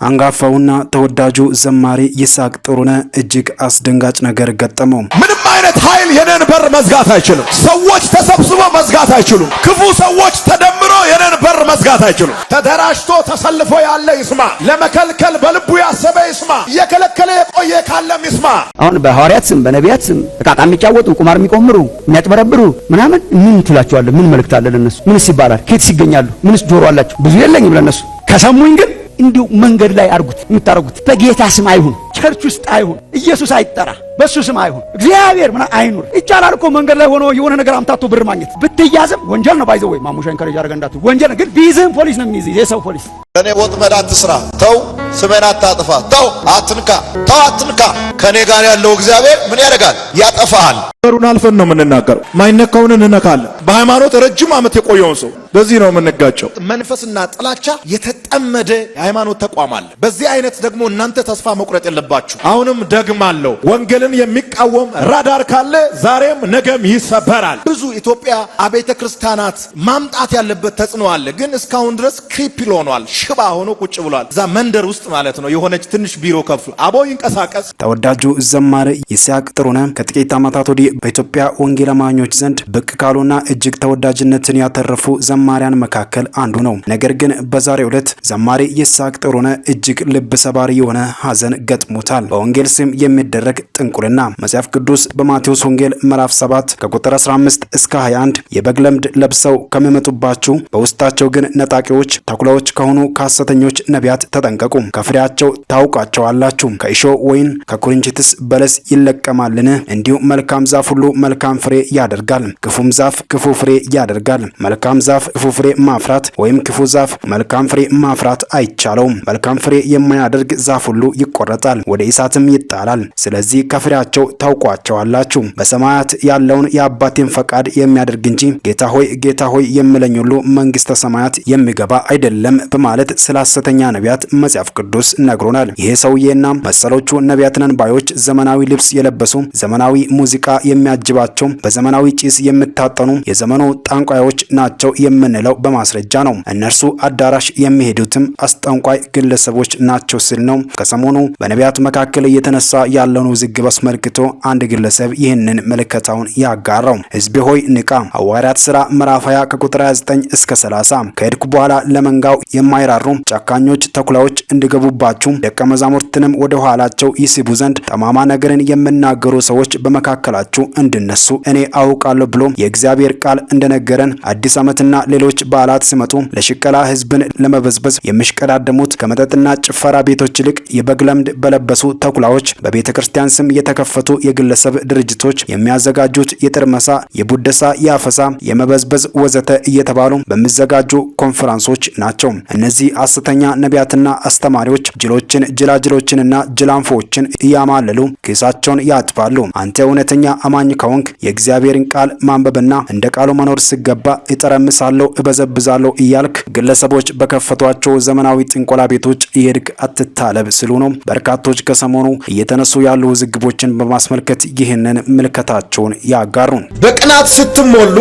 አንጋፋውና ተወዳጁ ዘማሪ ይስሐቅ ጥሩነህ እጅግ አስደንጋጭ ነገር ገጠመው። ምንም አይነት ኃይል የኔን በር መዝጋት አይችልም። ሰዎች ተሰብስበው መዝጋት አይችሉም። ክፉ ሰዎች ተደምረው የኔን በር መዝጋት አይችሉም። ተደራጅቶ ተሰልፎ ያለ ይስማ፣ ለመከልከል በልቡ ያሰበ ይስማ፣ እየከለከለ የቆየ ካለም ይስማ። አሁን በሐዋርያት ስም በነቢያት ስም ዕቃቃ የሚጫወቱ ቁማር የሚቆምሩ የሚያጭበረብሩ ምናምን ምን ትላቸዋለህ? ምን መልእክት አለ ለነሱ? ምንስ ይባላል? ከየትስ ይገኛሉ? ምንስ ጆሮ አላቸው? ብዙ የለኝም ለነሱ። ከሰሙኝ ግን እንዲሁ መንገድ ላይ አርጉት የምታረጉት በጌታ ስም አይሁን፣ ቸርች ውስጥ አይሁን፣ ኢየሱስ አይጠራ፣ በሱ ስም አይሁን፣ እግዚአብሔር ምን አይኑር። ይቻላል እኮ መንገድ ላይ ሆኖ የሆነ ነገር አምታቶ ብር ማግኘት ብትያዝም ወንጀል ነው። ባይዘው ወይ ማሙሻ እንከረጅ አረጋ እንዳት ወንጀል ግን ቢዝም ፖሊስ ነው የሚይዝ። የሰው ፖሊስ እኔ ወጥመድ አትስራ፣ ተው ስሜን አታጥፋ፣ ተው አትንካ፣ ተው አትንካ። ከኔ ጋር ያለው እግዚአብሔር ምን ያደርጋል? ያጠፋሃል። በሩን አልፈን ነው የምንናገረው። ማይነካውን እንነካለን። በሃይማኖት ረጅም ዓመት የቆየውን ሰው በዚህ ነው የምንጋጨው። መንፈስና ጥላቻ የተጠመደ የሃይማኖት ተቋም አለ። በዚህ አይነት ደግሞ እናንተ ተስፋ መቁረጥ የለባችሁ። አሁንም ደግማለሁ፣ ወንጌልን የሚቃወም ራዳር ካለ ዛሬም ነገም ይሰበራል። ብዙ ኢትዮጵያ አብያተ ክርስቲያናት ማምጣት ያለበት ተጽዕኖ አለ፣ ግን እስካሁን ድረስ ክሪፕል ሆኗል። ሽባ ሆኖ ቁጭ ብሏል። እዛ መንደር ውስጥ ማለት ነው የሆነች ትንሽ ቢሮ ከፍሎ አቦ ይንቀሳቀስ። ተወዳጁ ዘማሪ ይስሐቅ ጥሩነህ ከጥቂት ዓመታት ወዲህ በኢትዮጵያ ወንጌል አማኞች ዘንድ ብቅ ካሉና እጅግ ተወዳጅነትን ያተረፉ ዘማሪያን መካከል አንዱ ነው። ነገር ግን በዛሬው ዕለት ዘማሪ ይስሐቅ ጥሩነህ እጅግ ልብ ሰባሪ የሆነ ሐዘን ገጥሞታል። በወንጌል ስም የሚደረግ ጥንቁልና መጽሐፍ ቅዱስ በማቴዎስ ወንጌል ምዕራፍ 7 ከቁጥር 15 እስከ 21 የበግ ለምድ ለብሰው ከሚመጡባችሁ በውስጣቸው ግን ነጣቂዎች ተኩላዎች ከሆኑ ከሐሰተኞች ነቢያት ተጠንቀቁ፣ ከፍሬያቸው ታውቃቸዋላችሁ። ከእሾህ ወይን ከኩርንችትስ በለስ ይለቀማልን? እንዲሁ መልካም ዛፍ ሁሉ መልካም ፍሬ ያደርጋል፣ ክፉም ዛፍ ክፉ ፍሬ ያደርጋል። መልካም ዛፍ ክፉ ፍሬ ማፍራት ወይም ክፉ ዛፍ መልካም ፍሬ ማፍራት አይቻለውም። መልካም ፍሬ የማያደርግ ዛፍ ሁሉ ይቆረጣል፣ ወደ እሳትም ይጣላል። ስለዚህ ከፍሬያቸው ታውቋቸዋላችሁ። በሰማያት ያለውን የአባቴን ፈቃድ የሚያደርግ እንጂ ጌታ ሆይ የሚለኝ ሁሉ መንግስተ ሰማያት የሚገባ አይደለም በማለት ስለ ሐሰተኛ ነቢያት መጽሐፍ ቅዱስ ነግሮናል። ይሄ ሰውዬና መሰሎቹ ነቢያት ነን ባዮች ዘመናዊ ልብስ የለበሱ ዘመናዊ ሙዚቃ የሚያጅባቸው በዘመናዊ ጭስ የሚታጠኑ የዘመኑ ጠንቋዮች ናቸው የምንለው በማስረጃ ነው። እነርሱ አዳራሽ የሚሄዱትም አስጠንቋይ ግለሰቦች ናቸው ሲል ነው ከሰሞኑ በነቢያት መካከል እየተነሳ ያለውን ውዝግብ አስመልክቶ አንድ ግለሰብ ይህንን መልእክታውን ያጋራው። ሕዝቤ ሆይ ንቃ። ሐዋርያት ሥራ ምዕራፍ 20 ከቁጥር 29 እስከ 30 ከሄድኩ በኋላ ለመንጋው የማይራሩ ጨካኞች ተኩላዎች እንዲገቡባችሁ ደቀ መዛሙርትንም ወደ ኋላቸው ይስቡ ዘንድ ጠማማ ነገርን የሚናገሩ ሰዎች በመካከላችሁ እንድነሱ እኔ አውቃለሁ ብሎ የእግዚአብሔር ቃል እንደነገረን አዲስ ዓመትና ሌሎች በዓላት ሲመጡ ለሽቀላ ሕዝብን ለመበዝበዝ የሚሽቀዳደሙት ከመጠጥና ጭፈራ ቤቶች ይልቅ የበግ ለምድ በለበሱ ተኩላዎች በቤተ ክርስቲያን ስም የተከፈቱ የግለሰብ ድርጅቶች የሚያዘጋጁት የጥርመሳ፣ የቡደሳ፣ የአፈሳ፣ የመበዝበዝ ወዘተ እየተባሉ በሚዘጋጁ ኮንፈረንሶች ናቸው። እነዚህ ሐሰተኛ ነቢያትና አስተማሪዎች ጅሎችን፣ ጅላጅሎችንና ጅላንፎችን እያማለሉ ኪሳቸውን ያጥፋሉ። አንተ እውነተኛ አማኝ ከሆንክ የእግዚአብሔርን ቃል ማንበብና እንደ ቃሉ መኖር ሲገባ እጠረምሳለሁ፣ እበዘብዛለሁ እያልክ ግለሰቦች በከፈቷቸው ዘመናዊ ጥንቆላ ቤቶች እየሄድክ አትታለብ ሲሉ ነው በርካቶች ከሰሞኑ እየተነሱ ያሉ ውዝግቦችን በማስመልከት ይህንን ምልከታቸውን ያጋሩን። በቅናት ስትሞሉ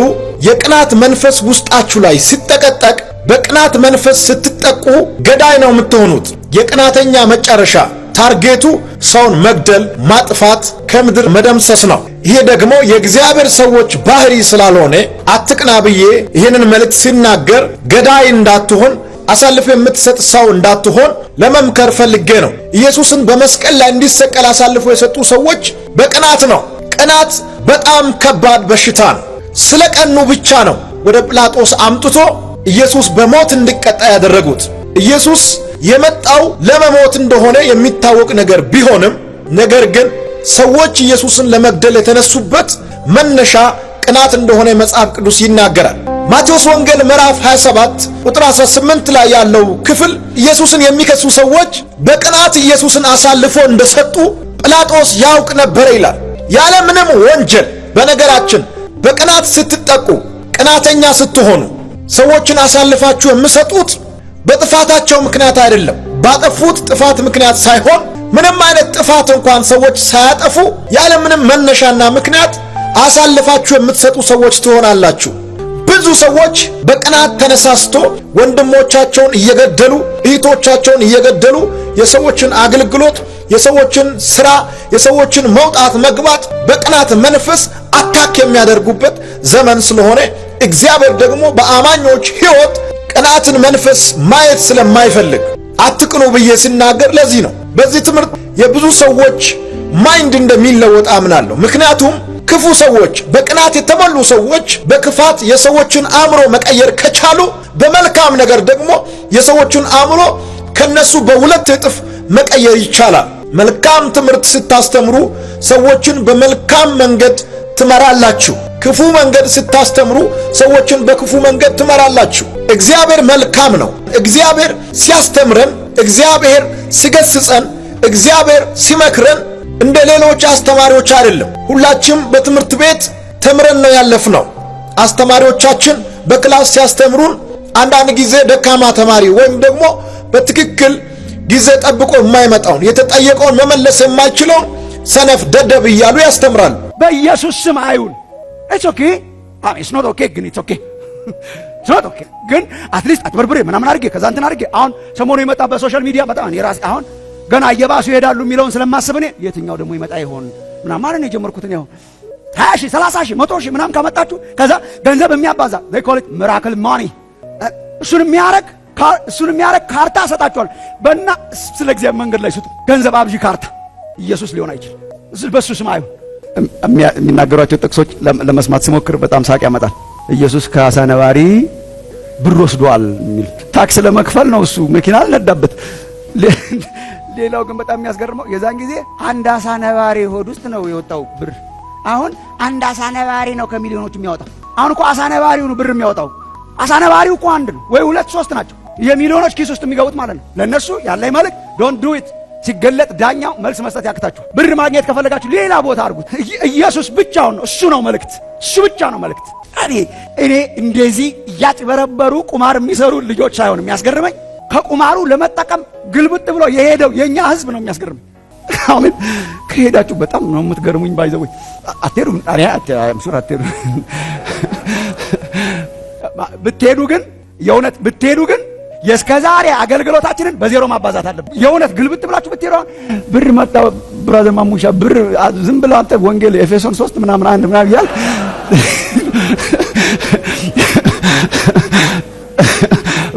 የቅናት መንፈስ ውስጣችሁ ላይ ሲጠቀጠቅ፣ በቅናት መንፈስ ስትጠቁ ገዳይ ነው የምትሆኑት። የቅናተኛ መጨረሻ ታርጌቱ ሰውን መግደል፣ ማጥፋት፣ ከምድር መደምሰስ ነው። ይሄ ደግሞ የእግዚአብሔር ሰዎች ባህሪ ስላልሆነ አትቅና ብዬ ይህንን መልእክት ሲናገር ገዳይ እንዳትሆን አሳልፎ የምትሰጥ ሰው እንዳትሆን ለመምከር ፈልጌ ነው። ኢየሱስን በመስቀል ላይ እንዲሰቀል አሳልፎ የሰጡ ሰዎች በቅናት ነው። ቅናት በጣም ከባድ በሽታ ነው። ስለ ቀኑ ብቻ ነው ወደ ጲላጦስ አምጥቶ ኢየሱስ በሞት እንዲቀጣ ያደረጉት። ኢየሱስ የመጣው ለመሞት እንደሆነ የሚታወቅ ነገር ቢሆንም ነገር ግን ሰዎች ኢየሱስን ለመግደል የተነሱበት መነሻ ቅናት እንደሆነ መጽሐፍ ቅዱስ ይናገራል። ማቴዎስ ወንጌል ምዕራፍ 27 ቁጥር 18 ላይ ያለው ክፍል ኢየሱስን የሚከሱ ሰዎች በቅናት ኢየሱስን አሳልፎ እንደሰጡ ጲላጦስ ያውቅ ነበር ይላል። ያለ ምንም ወንጀል። በነገራችን በቅናት ስትጠቁ፣ ቅናተኛ ስትሆኑ ሰዎችን አሳልፋችሁ የምሰጡት በጥፋታቸው ምክንያት አይደለም። ባጠፉት ጥፋት ምክንያት ሳይሆን ምንም አይነት ጥፋት እንኳን ሰዎች ሳያጠፉ ያለ ምንም መነሻና ምክንያት አሳልፋችሁ የምትሰጡ ሰዎች ትሆናላችሁ። ብዙ ሰዎች በቅናት ተነሳስቶ ወንድሞቻቸውን እየገደሉ እህቶቻቸውን እየገደሉ የሰዎችን አገልግሎት፣ የሰዎችን ስራ፣ የሰዎችን መውጣት መግባት በቅናት መንፈስ አታክ የሚያደርጉበት ዘመን ስለሆነ እግዚአብሔር ደግሞ በአማኞች ሕይወት ቅናትን መንፈስ ማየት ስለማይፈልግ አትቅኑ ብዬ ሲናገር ለዚህ ነው። በዚህ ትምህርት የብዙ ሰዎች ማይንድ እንደሚለወጥ አምናለሁ። ምክንያቱም ክፉ ሰዎች፣ በቅናት የተሞሉ ሰዎች በክፋት የሰዎችን አእምሮ መቀየር ከቻሉ በመልካም ነገር ደግሞ የሰዎችን አእምሮ ከነሱ በሁለት እጥፍ መቀየር ይቻላል። መልካም ትምህርት ስታስተምሩ ሰዎችን በመልካም መንገድ ትመራላችሁ። ክፉ መንገድ ስታስተምሩ ሰዎችን በክፉ መንገድ ትመራላችሁ። እግዚአብሔር መልካም ነው። እግዚአብሔር ሲያስተምረን፣ እግዚአብሔር ሲገስጸን፣ እግዚአብሔር ሲመክረን እንደ ሌሎች አስተማሪዎች አይደለም። ሁላችንም በትምህርት ቤት ተምረን ነው ያለፍነው። አስተማሪዎቻችን በክላስ ሲያስተምሩን አንዳንድ ጊዜ ደካማ ተማሪ ወይም ደግሞ በትክክል ጊዜ ጠብቆ የማይመጣውን የተጠየቀውን መመለስ የማይችለውን ሰነፍ ደደብ እያሉ ያስተምራሉ። በኢየሱስ ስም አይሁን። ኢትስ ኦኬ ኢትስ ኖት ኦኬ ግን ኢትስ ኦኬ ኢትስ ኖት ኦኬ ግን አትሊስት አትበርብሬ ምናምን አድርጌ ከዛ እንትን አድርጌ አሁን ሰሞኑ የመጣ በሶሻል ሚዲያ በጣም የራሴ አሁን ገና እየባሱ ይሄዳሉ የሚለውን ስለማስብ እኔ የትኛው ደግሞ ይመጣ ይሆን ምናምን ማለት ነው የጀመርኩት። ነው 20,000 30,000 100,000 ምናምን ካመጣችሁ ከዛ ገንዘብ የሚያባዛ they call it miracle money እሱን የሚያረግ ካርታ ሰጣችኋል። በእና ስለ እግዚአብሔር መንገድ ላይ ስጡ። ገንዘብ አብዢ ካርታ ኢየሱስ ሊሆን አይችልም። በሱ ስም አይሁን። የሚናገሯቸው ጥቅሶች ለመስማት ሲሞክር በጣም ሳቅ ያመጣል። ኢየሱስ ከአሳ ነባሪ ብር ወስዷል የሚል ታክስ ለመክፈል ነው እሱ መኪና አልነዳበት። ሌላው ግን በጣም የሚያስገርመው የዛን ጊዜ አንድ አሳ ነባሪ ሆድ ውስጥ ነው የወጣው ብር። አሁን አንድ አሳ ነባሪ ነው ከሚሊዮኖች የሚያወጣው። አሁን እኮ አሳ ነባሪው ነው ብር የሚያወጣው። አሳ ነባሪው እኮ አንድ ነው ወይ ሁለት ሶስት ናቸው የሚሊዮኖች ኪስ ውስጥ የሚገቡት ማለት ነው። ለነሱ ያለኝ መልክ ዶንት ዱ ኢት ሲገለጥ ዳኛው መልስ መስጠት ያክታችሁ። ብር ማግኘት ከፈለጋችሁ ሌላ ቦታ አድርጉት። ኢየሱስ ብቻውን ነው። እሱ ነው መልእክት። እሱ ብቻ ነው መልእክት። እኔ እንደዚህ እያጭበረበሩ ቁማር የሚሰሩ ልጆች ሳይሆን የሚያስገርመኝ ከቁማሩ ለመጠቀም ግልብጥ ብሎ የሄደው የኛ ህዝብ ነው የሚያስገርመኝ። አሜን። ከሄዳችሁ በጣም ነው የምትገርሙኝ። ባይዘው አትሄዱ አትሄዱ ብትሄዱ ግን የእውነት ብትሄዱ ግን የእስከዛሬ አገልግሎታችንን በዜሮ ማባዛት አለብን። የእውነት ግልብጥ ብላችሁ ብትሄዱ ብር መጣ ብራዘር ማሙሻ ብር ዝም ብለው አንተ ወንጌል ኤፌሶን 3 ምናምን አንድ ምናምን ይላል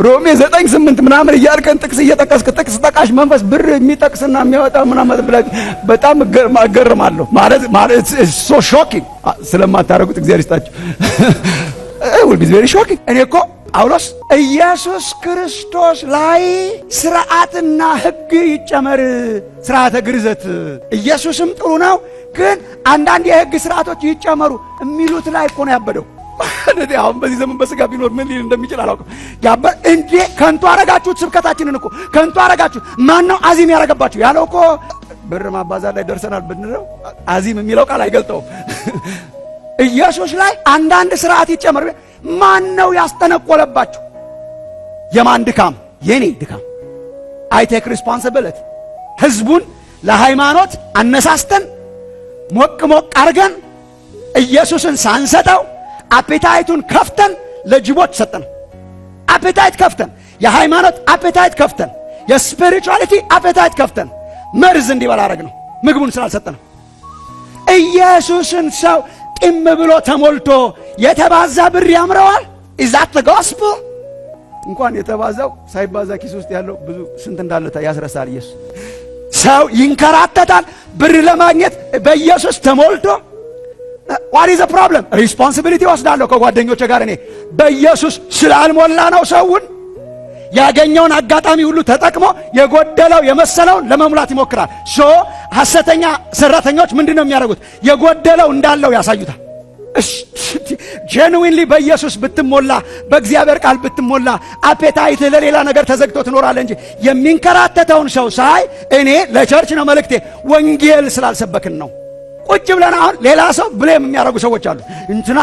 ሮሜ 9:8 ምናምን እያልከን ጥቅስ እየጠቀስክ ጥቅስ ጠቃሽ መንፈስ ብር የሚጠቅስና የሚያወጣ ምናምን ብለህ በጣም እገርማለሁ። ማለት ሶ ሾኪንግ ስለማታረጉት እግዚአብሔር ይስጣችሁ። ወልጊዜ ቬሪ ሾኪንግ። እኔ እኮ ጳውሎስ ኢየሱስ ክርስቶስ ላይ ስርዓትና ሕግ ይጨመር፣ ስርዓተ ግርዘት ኢየሱስም ጥሩ ነው ግን አንዳንድ የሕግ ስርዓቶች ይጨመሩ የሚሉት ላይ እኮ ነው ያበደው። አሁን በዚህ ዘመን በስጋ ቢኖር ምን ሊል እንደሚችል አላውቅም። ያበ እንዴ ከንቱ አረጋችሁት፣ ስብከታችንን እኮ ከንቱ አረጋችሁት። ማን ነው አዚም ያረጋባችሁ ያለው? እኮ ብር ማባዛት ላይ ደርሰናል ብንለው አዚም የሚለው ቃል አይገልጠውም። ኢየሱስ ላይ አንዳንድ ስርዓት ይጨመር። ማን ነው ያስጠነቆለባችሁ? የማን ድካም? የኔ ድካም። አይ ቴክ ሪስፖንሲቢሊቲ። ህዝቡን ለሃይማኖት አነሳስተን ሞቅ ሞቅ አርገን ኢየሱስን ሳንሰጠው አፔታይቱን ከፍተን ለጅቦች ሰጠን። አፔታይት ከፍተን የሃይማኖት አፔታይት ከፍተን የስፒሪቹዋሊቲ አፔታይት ከፍተን መርዝ እንዲበላ አረግነው ምግቡን ስላልሰጠነው። ኢየሱስን ሰው ጢም ብሎ ተሞልቶ የተባዛ ብር ያምረዋል? is that the gospel? እንኳን የተባዛው ሳይባዛ ኪስ ውስጥ ያለው ብዙ ስንት እንዳለ ያስረሳል። ኢየሱስ ሰው ይንከራተታል ብር ለማግኘት በኢየሱስ ተሞልቶ። what is the problem? responsibility ወስዳለሁ ከጓደኞቼ ጋር እኔ በኢየሱስ ስላልሞላ ነው። ሰውን ያገኘውን አጋጣሚ ሁሉ ተጠቅሞ የጎደለው የመሰለውን ለመሙላት ይሞክራል። ሐሰተኛ ሰራተኞች ምንድነው የሚያደርጉት? የጎደለው እንዳለው ያሳዩታል። ጄኑዊንሊ በኢየሱስ ብትሞላ፣ በእግዚአብሔር ቃል ብትሞላ አፔታይት ለሌላ ነገር ተዘግቶ ትኖራለህ እንጂ የሚንከራተተውን ሰው ሳይ እኔ ለቸርች ነው መልእክቴ፣ ወንጌል ስላልሰበክን ነው። ቁጭ ብለን አሁን ሌላ ሰው ብሌም የሚያደርጉ ሰዎች አሉ። እንትና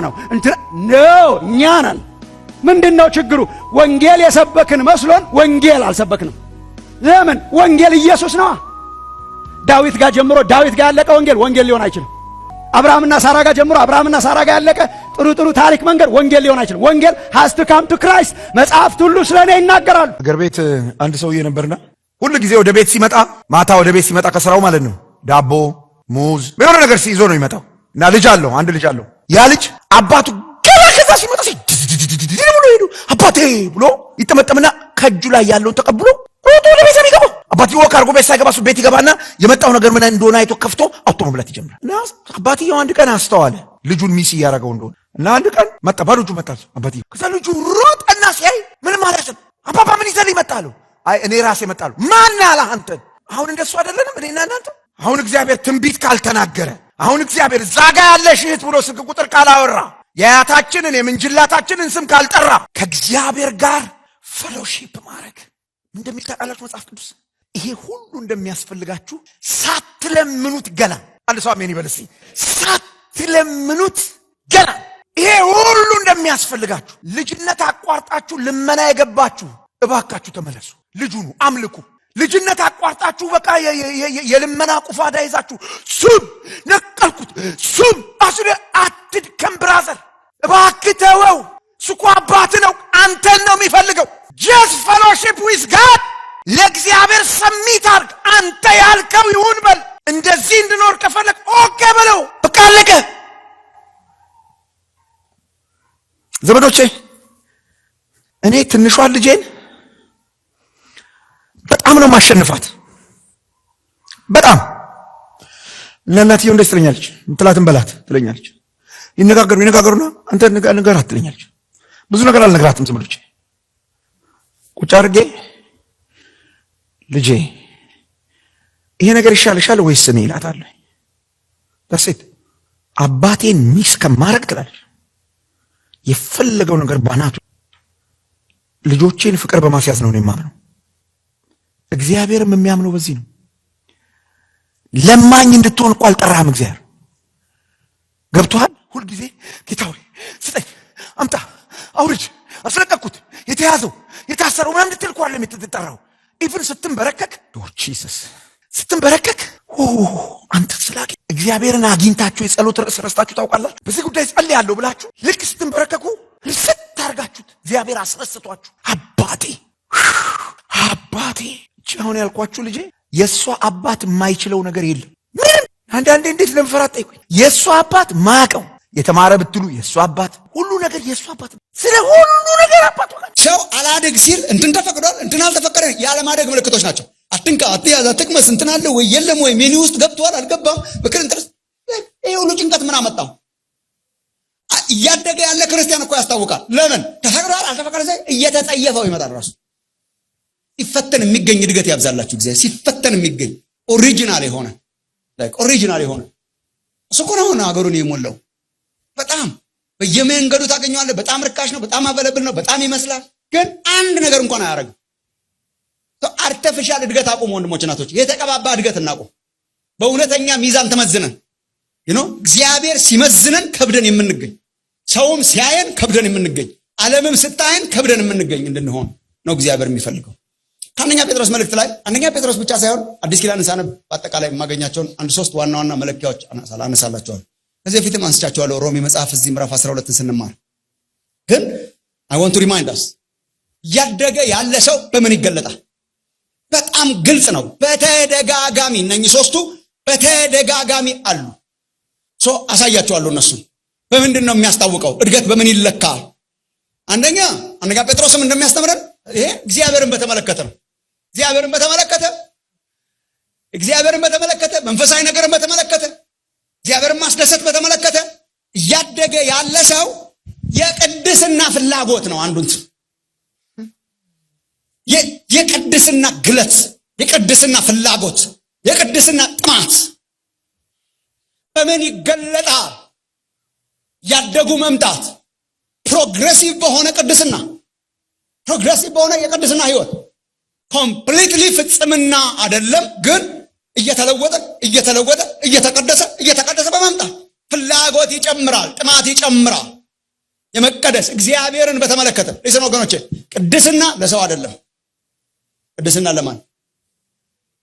ነው እኛ ነን። ምንድነው ችግሩ? ወንጌል የሰበክን መስሎን ወንጌል አልሰበክንም። ለምን? ወንጌል ኢየሱስ ነው። ዳዊት ጋር ጀምሮ ዳዊት ጋር ያለቀ ወንጌል ሊሆን አይችልም። አብርሃምና ሳራ ጋር ጀምሮ አብርሃምና ሳራ ጋር ያለቀ ጥሩ ታሪክ መንገድ ወንጌል ሊሆን አይችልም። ወንጌል has to come to Christ። መጽሐፍት ሁሉ ስለኔ ይናገራሉ። አገር ቤት አንድ ሰውዬ ነበርና ሁሉ ጊዜ ወደ ቤት ሲመጣ ማታ ወደ ቤት ሲመጣ ከስራው ማለት ነው ዳቦ ሙዝ የሆነ ነገር ሲይዞ ነው የሚመጣው። እና ልጅ አለው አንድ ልጅ አለው። ያ ልጅ አባቱ ገና ከዛ ሲመጣ ብሎ ሄዱ አባቴ ብሎ ይጠመጠምና ከእጁ ላይ ያለውን ተቀብሎ ሮጦ ወደ ቤት የሚገባው አባቴ ወክ አድርጎ ቤት ሳይገባ እሱ ቤት ይገባና የመጣው ነገር ምን እንደሆነ አይቶ ከፍቶ አውጥቶ መብላት ይጀምራል። እና አባትየው አንድ ቀን አስተዋለ ልጁን ሚስ እያደረገው እንደሆነ እና አንድ ቀን መጣ ባዶ እጁ መጣ አባትየው። ከዛ ልጁ ሮጠና ሲያይ ምንም አላለም። አባባ ምን ይዘልኝ መጣለሁ? አይ እኔ ራሴ መጣለሁ። ማን አለ አንተን? አሁን እንደሱ አይደለንም እኔና እናንተ። አሁን እግዚአብሔር ትንቢት ካልተናገረ፣ አሁን እግዚአብሔር ዛጋ ያለሽ እህት ብሎ ስልክ ቁጥር ካላወራ፣ የአያታችንን የምንጅላታችንን ስም ካልጠራ ከእግዚአብሔር ጋር ፌሎሺፕ ማድረግ እንደሚል ታውቃላችሁ መጽሐፍ ቅዱስ። ይሄ ሁሉ እንደሚያስፈልጋችሁ ሳትለምኑት ገና አንድ ሰው አሜን ይበል እስቲ። ሳትለምኑት ገና ይሄ ሁሉ እንደሚያስፈልጋችሁ። ልጅነት አቋርጣችሁ ልመና የገባችሁ እባካችሁ ተመለሱ። ልጁኑ አምልኩ። ልጅነት አቋርጣችሁ በቃ የልመና ቁፋዳ ይዛችሁ ሱም ነቀልኩት ሱም አስለ አትድከም ብራዘር፣ እባክህ ተወው። እሱ አባት ነው፣ አንተን ነው የሚፈልገው። ጀስት ፌሎሺፕ ዊዝ ጋድ። ለእግዚአብሔር ሰሚት አድርግ። አንተ ያልከው ይሁን በል። እንደዚህ እንድኖር ከፈለግ ኦኬ በለው። በቃ አለቀ። ዘመዶቼ እኔ ትንሿን ልጄን በጣም ነው ማሸንፋት። በጣም እናትየው እንደዚህ ትለኛለች፣ እንትላትን በላት ትለኛለች። ይነጋገሩና አንተ ንገራት ትለኛለች። ብዙ ነገር አልነግራትም። ዘመዶቼ ቁጭ አድርጌ ልጄ ይሄ ነገር ይሻልሻል ወይስ እኔ እላታለሁ። ደሴት አባቴን ሚስ ከማረግ ትላለች። የፈለገው ነገር ባናቱ ልጆቼን ፍቅር በማስያዝ ነው የማምነው። እግዚአብሔርም የሚያምነው በዚህ ነው። ለማኝ እንድትሆን እኮ አልጠራህም እግዚአብሔር። ገብቶሃል? ሁልጊዜ ጌታ ሆይ ስጠኝ፣ አምጣ፣ አውርጅ፣ አስለቀቅኩት፣ የተያዘው የታሰረው ምናምን እንድትል እኮ አይደለም የምትጠራው። ኢቭን ስትንበረከክ ጂሰስ ስትንበረከክ አንተ ስላቂ እግዚአብሔርን አግኝታችሁ የጸሎት ርዕስ ረስታችሁ ታውቃላችሁ? በዚህ ጉዳይ ጸልያለሁ ብላችሁ ልክ ስትንበረከኩ ልስት ታርጋችሁት እግዚአብሔር አስረስቷችሁ አባቴ አሁን ያልኳችሁ ልጄ የእሷ አባት የማይችለው ነገር የለም። ምንም አንዳንዴ እንዴት ለምፈራት ጠይቁኝ። የእሷ አባት ማቀው የተማረ ብትሉ የእሷ አባት ሁሉ ነገር የእሷ አባት ስለ ሁሉ ነገር አባት ሆነ። ሰው አላደግ ሲል እንትን ተፈቅዷል እንትን አልተፈቀደ ያለማደግ ምልክቶች ናቸው። አትንካ፣ አትያዝ፣ አትቅመስ፣ እንትን አለ ወይ የለም ወይ ሜኒ ውስጥ ገብቷል አልገባም በክር እንትን ይሄ ሁሉ ጭንቀት ምን አመጣው? እያደገ ያለ ክርስቲያን እኮ ያስታውቃል። ለምን ተፈቅዷል አልተፈቀደ ሳይ እየተጸየፈው ይመጣል። ራሱ ሲፈተን የሚገኝ እድገት ያብዛላችሁ እግዚአብሔር። ሲፈተን የሚገኝ ኦሪጂናል የሆነ እሱ እኮ ነው ሀገሩን የሞላው። በጣም በየመንገዱ ታገኘዋለህ። በጣም ርካሽ ነው፣ በጣም አበለብል ነው፣ በጣም ይመስላል። ግን አንድ ነገር እንኳን አያደርግም። አርቲፊሻል እድገት አቁም ወንድሞች እናቶች። የተቀባባ እድገት እናቁም። በእውነተኛ ሚዛን ተመዝነን እግዚአብሔር ሲመዝነን ከብደን የምንገኝ፣ ሰውም ሲያየን ከብደን የምንገኝ፣ ዓለምም ስታየን ከብደን የምንገኝ እንድንሆን ነው እግዚአብሔር የሚፈልገው። ከአንደኛ ጴጥሮስ መልእክት ላይ አንደኛ ጴጥሮስ ብቻ ሳይሆን አዲስ ኪዳን ሳነብ በአጠቃላይ የማገኛቸውን አንድ ሶስት ዋና ዋና መለኪያዎች አነሳላቸዋለሁ። ከዚህ በፊትም አንስቻቸዋለሁ። ሮሜ መጽሐፍ እዚህ ምዕራፍ 12ን ስንማር ግን I want to remind us ያደገ ያለ ሰው በምን ይገለጣል? በጣም ግልጽ ነው። በተደጋጋሚ እነኚህ ሶስቱ በተደጋጋሚ አሉ። አሳያቸዋለሁ። እነሱ በምንድን ነው የሚያስታውቀው? እድገት በምን ይለካል? አንደኛ ጴጥሮስም እንደሚያስተምረን ይሄ እግዚአብሔርን በተመለከተ ነው። እግዚአብሔርን በተመለከተ መንፈሳዊ ነገርን በተመለከተ እግዚአብሔርን ማስደሰት በተመለከተ እያደገ ያለ ሰው የቅድስና ፍላጎት ነው አንዱን የቅድስና ግለት፣ የቅድስና ፍላጎት፣ የቅድስና ጥማት በምን ይገለጣል? ያደጉ መምጣት ፕሮግሬሲቭ በሆነ ቅድስና፣ ፕሮግሬሲቭ በሆነ የቅድስና ህይወት ኮምፕሊትሊ ፍጽምና አይደለም፣ ግን እየተለወጠ እየተቀደሰ በመምጣት ፍላጎት ይጨምራል፣ ጥማት ይጨምራል። የመቀደስ እግዚአብሔርን በተመለከተ ለሰው ወገኖቼ ቅድስና ለሰው አይደለም። ቅድስና ለማን?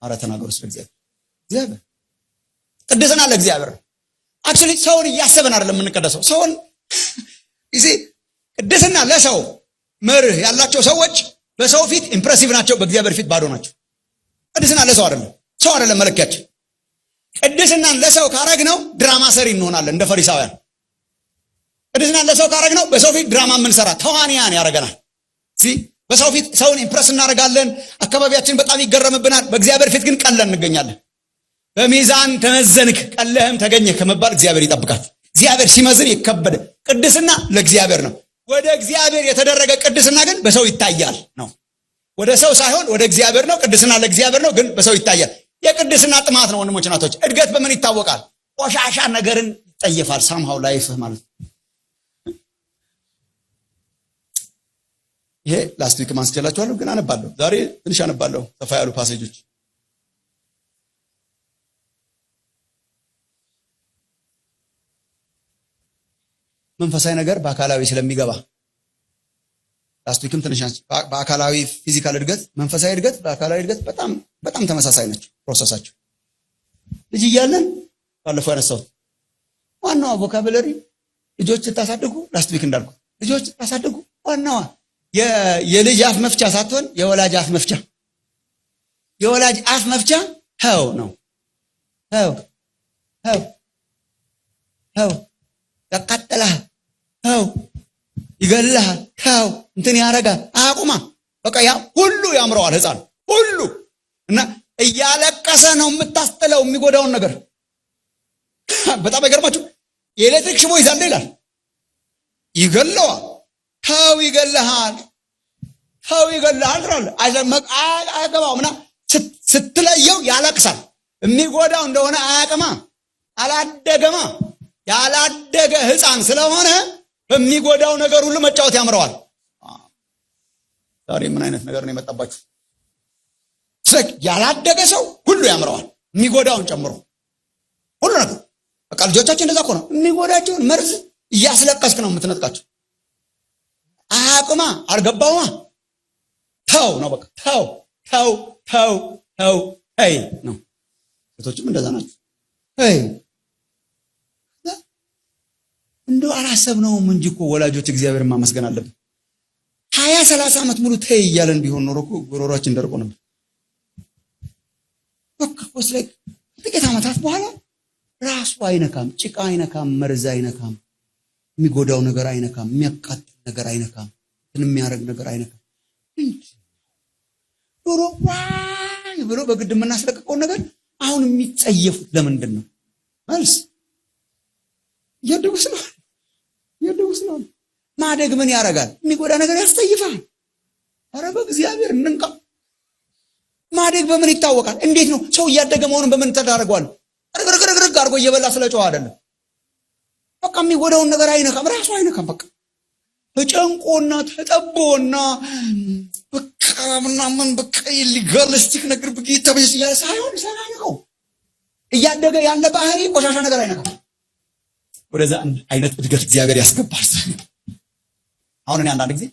አረ ተናገሩ። እግዚአብሔር ቅድስና ለእግዚአብሔር። አክቹሊ ሰውን እያሰበን አይደለም የምንቀደሰው። ሰውን ቅድስና ለሰው መርህ ያላቸው ሰዎች በሰው ፊት ኢምፕሬሲቭ ናቸው፣ በእግዚአብሔር ፊት ባዶ ናቸው። ቅድስና ለሰው አይደለም። ሰው አይደለም መለኪያችን። ቅድስናን ለሰው ካረግነው ድራማ ሰሪ እንሆናለን እንደ ፈሪሳውያን። ቅድስናን ለሰው ካረግነው በሰው ፊት ድራማ የምንሰራ ተዋንያን ያደርገናል። በሰው ፊት ሰውን ኢምፕረስ እናደርጋለን። አካባቢያችን በጣም ይገረምብናል። በእግዚአብሔር ፊት ግን ቀለን እንገኛለን። በሚዛን ተመዘንክ ቀለህም ተገኘ ከመባል እግዚአብሔር ይጠብቃል። እግዚአብሔር ሲመዝን የከበደ ቅድስና ለእግዚአብሔር ነው። ወደ እግዚአብሔር የተደረገ ቅድስና ግን በሰው ይታያል ነው። ወደ ሰው ሳይሆን ወደ እግዚአብሔር ነው። ቅድስና ለእግዚአብሔር ነው፣ ግን በሰው ይታያል። የቅድስና ጥማት ነው ወንድሞች እናቶች። እድገት በምን ይታወቃል? ቆሻሻ ነገርን ይጠየፋል። ሳምሃው ላይፍህ ማለት ነው። ይሄ ላስት ዊክ ማስጀላችኋለሁ፣ ግን አነባለሁ። ዛሬ ትንሽ አነባለሁ ሰፋ ያሉ ፓሴጆች። መንፈሳዊ ነገር በአካላዊ ስለሚገባ ላስት ዊክም ትንሽ በአካላዊ ፊዚካል እድገት፣ መንፈሳዊ እድገት፣ በአካላዊ እድገት በጣም ተመሳሳይ ናቸው ፕሮሰሳቸው። ልጅ እያለን ባለፈው ያነሳሁት ዋናዋ ቮካብለሪ ልጆች ታሳድጉ፣ ላስት ዊክ እንዳልኩ ልጆች ታሳድጉ ዋናዋ የልጅ አፍ መፍቻ ሳትሆን የወላጅ አፍ መፍቻ። የወላጅ አፍ መፍቻ ሀው ነው። ሀው ያቃጥልሃል፣ ሀው ይገልሃል፣ ሀው እንትን ያረጋል። አቁማ በቃ ያ ሁሉ ያምረዋል ህፃን ሁሉ። እና እያለቀሰ ነው የምታስጥለው የሚጎዳውን ነገር። በጣም አይገርማችሁ? የኤሌክትሪክ ሽቦ ይዛል ይላል፣ ይገለዋል። ሀው ይገልሃል፣ ሀው ይገልሃል ትላለህ። አያገባውም። እና ስትለየው ያለቅሳል። የሚጎዳው እንደሆነ አያቅማ፣ አላደገማ። ያላደገ ህፃን ስለሆነ በሚጎዳው ነገር ሁሉ መጫወት ያምረዋል። ዛሬ ምን አይነት ነገር ነው የመጣባችሁ? ያላደገ ሰው ሁሉ ያምረዋል፣ የሚጎዳውን ጨምሮ ሁሉ ነገር። በቃ ልጆቻችን እንደዛ እኮ ነው። የሚጎዳቸውን መርዝ እያስለቀስክ ነው የምትነጥቃቸው። አያቅማ፣ አልገባውማ። ተው ነው በቃ ተው ተው ተው ተው አይ ነው። ሴቶችም እንደዛ ናቸው። አይ እንደው አላሰብነውም እንጂ እኮ ወላጆች እግዚአብሔርን ማመስገን አለብን። 20-30 ዓመት ሙሉ ተይ እያለን ቢሆን ኖሮ እኮ ጉሮሯችን ደርቆ ነበር። በቃ ወስለ ጥቂት ዓመታት በኋላ ራሱ አይነካም፣ ጭቃ አይነካም፣ መርዝ አይነካም፣ የሚጎዳው ነገር አይነካም፣ የሚያቃጥል ነገር አይነካም፣ የሚያረግ ነገር አይነካም። ዶሮ ዋይ ብሎ በግድ የምናስለቅቀው ነገር አሁን የሚጸየፉት ለምንድን ነው? መልስ እያደጉ ስለሆነ። ማደግ ምን ያረጋል? የሚጎዳ ነገር ያስጸይፋል። ኧረ በእግዚአብሔር እንንቃ። ማደግ በምን ይታወቃል? እንዴት ነው ሰው እያደገ መሆኑን በምን ተዳርጓል? ረግረግረግረግ አድርጎ እየበላ ስለጨዋ አይደለም። በቃ የሚጎዳውን ነገር አይነካም፣ ራሱ አይነካም። በቃ ተጨንቆና ተጠቦና በቃ ምናምን በቃ ሊጋለስቲክ ነገር በጌታ በስ ያለ ሳይሆን ሳይነካው እያደገ ያለ ባህሪ ቆሻሻ ነገር አይነካም። ወደዛ አይነት እድገት እግዚአብሔር ያስገባል። አሁን እኔ አንዳንድ ጊዜ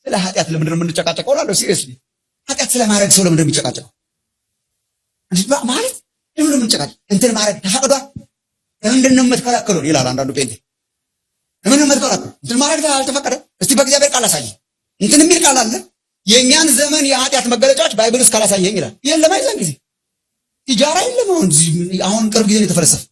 ስለ ኃጢአት ለምንድን ነው የምንጨቃጨቀው እላለሁ። ሲሪየስሊ ኃጢአት ስለማድረግ ሰው ለምንድን ነው የሚጨቃጨቀው? ማለት ለምንድን ነው የምንጨቃጨቀው? እንትን ማድረግ ተፈቅዷል፣ ለምንድን ነው የምትከለክሉን ይላል አንዳንዱ ጴንጤ። ለምንድን ነው የምትከለክሉን? እንትን ማድረግ አልተፈቀደም። እስቲ በእግዚአብሔር ቃል አሳየኝ። እንትን የሚል ቃል አለ። የእኛን ዘመን የኃጢአት መገለጫዎች ባይብል ውስጥ ካላሳየኝ ይላል። የለም አይዛን ጊዜ ቲጃራ የለም። አሁን ቅርብ ጊዜ የተፈለሰፈ